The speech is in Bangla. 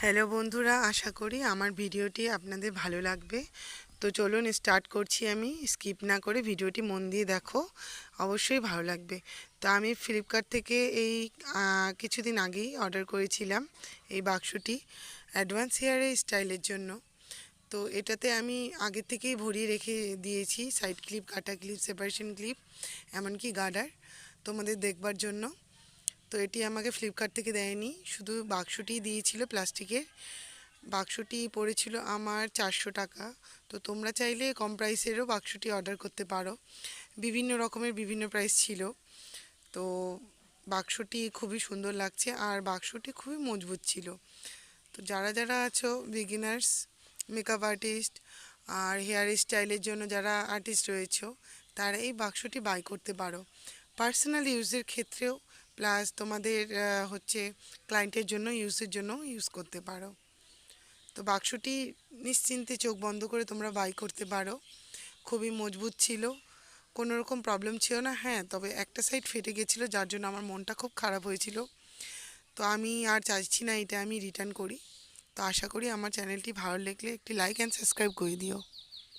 হ্যালো বন্ধুরা, আশা করি আমার ভিডিওটি আপনাদের ভালো লাগবে। তো চলুন স্টার্ট করছি। আমি স্কিপ না করে ভিডিওটি মন দিয়ে দেখো, অবশ্যই ভালো লাগবে। তো আমি ফ্লিপকার্ট থেকে এই কিছুদিন আগেই অর্ডার করেছিলাম এই বাক্সটি অ্যাডভান্স হেয়ারের স্টাইলের জন্য। তো এটাতে আমি আগে থেকেই ভরিয়ে রেখে দিয়েছি সাইড ক্লিপ, কাটা ক্লিপ, সেপারেশন ক্লিপ, এমনকি গার্ডার তোমাদের দেখবার জন্য। তো এটি আমাকে ফ্লিপকার্ট থেকে দেয়নি, শুধু বাক্সটিই দিয়েছিল প্লাস্টিকের। বাক্সটি পড়েছিল আমার 400 টাকা। তো তোমরা চাইলে কম প্রাইসেরও বাক্সটি অর্ডার করতে পারো, বিভিন্ন রকমের বিভিন্ন প্রাইস ছিল। তো বাক্সটি খুবই সুন্দর লাগছে আর বাক্সটি খুবই মজবুত ছিল। তো যারা যারা আছো বিগিনার্স, মেকআপ আর্টিস্ট আর হেয়ার স্টাইলের জন্য যারা আর্টিস্ট রয়েছে, তারা এই বাক্সটি বাই করতে পারো পার্সোনাল ইউজের ক্ষেত্রেও, প্লাস তোমাদের হচ্ছে ক্লায়েন্টের জন্য ইউজের জন্য ইউজ করতে পারো। তো বাক্সটি নিশ্চিন্তে চোখ বন্ধ করে তোমরা বাই করতে পারো। খুবই মজবুত ছিল, কোনো রকম প্রবলেম ছিল না। হ্যাঁ, তবে একটা সাইড ফেটে গেছিলো, যার জন্য আমার মনটা খুব খারাপ হয়েছিল। তো আমি আর চাইছি না এটা আমি রিটার্ন করি। তো আশা করি আমার চ্যানেলটি ভালো লাগলে একটি লাইক অ্যান্ড সাবস্ক্রাইব করে দিও।